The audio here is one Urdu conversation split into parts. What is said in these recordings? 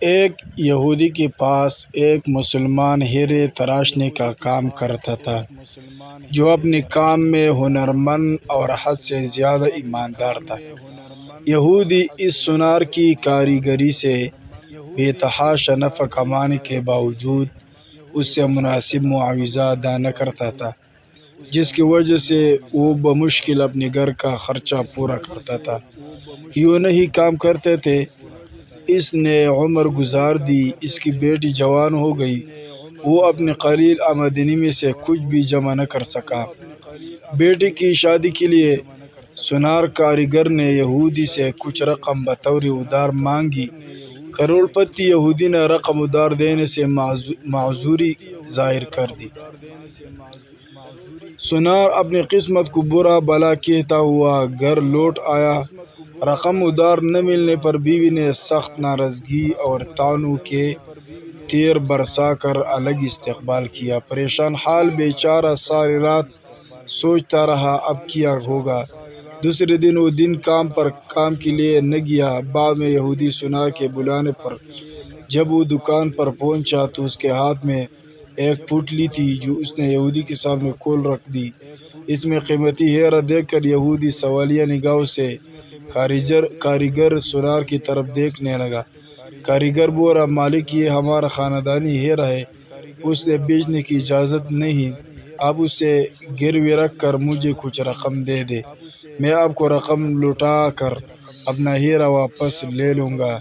ایک یہودی کے پاس ایک مسلمان ہیرے تراشنے کا کام کرتا تھا، جو اپنے کام میں ہنرمند اور حد سے زیادہ ایماندار تھا۔ یہودی اس سونار کی کاریگری سے بے تحاشا نفع کمانے کے باوجود اس سے مناسب معاوضہ ادا نہ کرتا تھا، جس کی وجہ سے وہ بمشکل اپنے گھر کا خرچہ پورا کرتا تھا۔ یوں نہیں کام کرتے تھے، اس نے عمر گزار دی، اس کی بیٹی جوان ہو گئی، وہ اپنے قلیل آمدنی میں سے کچھ بھی جمع نہ کر سکا۔ بیٹی کی شادی کے لیے سونار کاریگر نے یہودی سے کچھ رقم بطور ادار مانگی۔ کروڑ پتی یہودی نے رقم ادار دینے سے معذوری ظاہر کر دی۔ سونار اپنی قسمت کو برا بلا کہتا ہوا گھر لوٹ آیا۔ رقم ادار نہ ملنے پر بیوی نے سخت ناراضگی اور طعنوں کے تیر برسا کر الگ استقبال کیا۔ پریشان حال بیچارہ ساری رات سوچتا رہا اب کیا ہوگا۔ دوسرے دن وہ کام کے لیے نہ گیا۔ بعد میں یہودی سونار کے بلانے پر جب وہ دکان پر پہنچا تو اس کے ہاتھ میں ایک پوٹلی تھی جو اس نے یہودی کے سامنے کھول رکھ دی۔ اس میں قیمتی ہیرا دیکھ کر یہودی سوالیہ نگاہوں سے کاریگر سونار کی طرف دیکھنے لگا۔ کاریگر بولا، مالک یہ ہمارا خاندانی ہیرا ہے، اس نے بیچنے کی اجازت نہیں، آپ اسے گروی رکھ کر مجھے کچھ رقم دے دیں، میں آپ کو رقم لوٹا کر اپنا ہیرا واپس لے لوں گا۔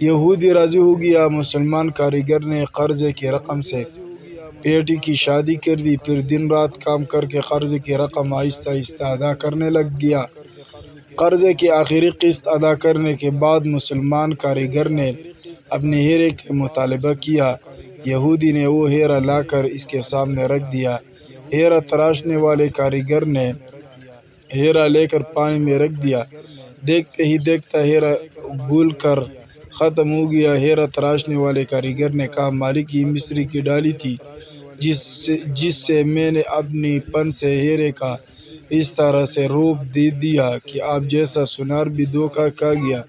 یہودی راضی ہو گیا۔ مسلمان کاریگر نے قرضے کی رقم سے بیٹی کی شادی کر دی، پھر دن رات کام کر کے قرضے کی رقم آہستہ آہستہ ادا کرنے لگ گیا۔ قرضے کی آخری قسط ادا کرنے کے بعد مسلمان کاریگر نے اپنے ہیرے کا مطالبہ کیا۔ یہودی نے وہ ہیرا لا کر اس کے سامنے رکھ دیا۔ ہیرا تراشنے والے کاریگر نے ہیرا لے کر پانی میں رکھ دیا۔ دیکھتے ہی دیکھتا ہیرا گھل کر ختم ہو گیا۔ ہیرا تراشنے والے کاریگر نے کہا، مالک یہ مصری کی ڈالی تھی جس سے میں نے اپنی پن سے ہیرے کا اس طرح سے روپ دے دیا کہ آپ جیسا سونار بھی دھوکہ کھا گیا۔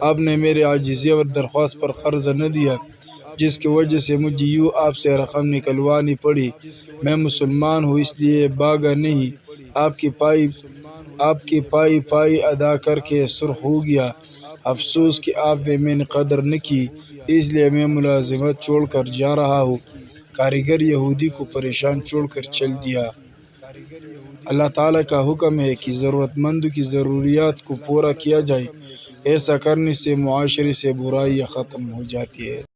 آپ نے میرے عاجزی اور درخواست پر قرض نہ دیا، جس کی وجہ سے مجھے یوں آپ سے رقم نکلوانی پڑی۔ میں مسلمان ہوں اس لیے بھاگا نہیں، آپ کی پائی ادا کر کے سرخ ہو گیا۔ افسوس کہ آپ نے میری قدر نہ کی، اس لیے میں ملازمت چھوڑ کر جا رہا ہوں۔ کاریگر یہودی کو پریشان چھوڑ کر چل دیا۔ اللہ تعالیٰ کا حکم ہے کہ ضرورت مندوں کی ضروریات کو پورا کیا جائے۔ ایسا کرنے سے معاشرے سے برائیاں ختم ہو جاتی ہیں۔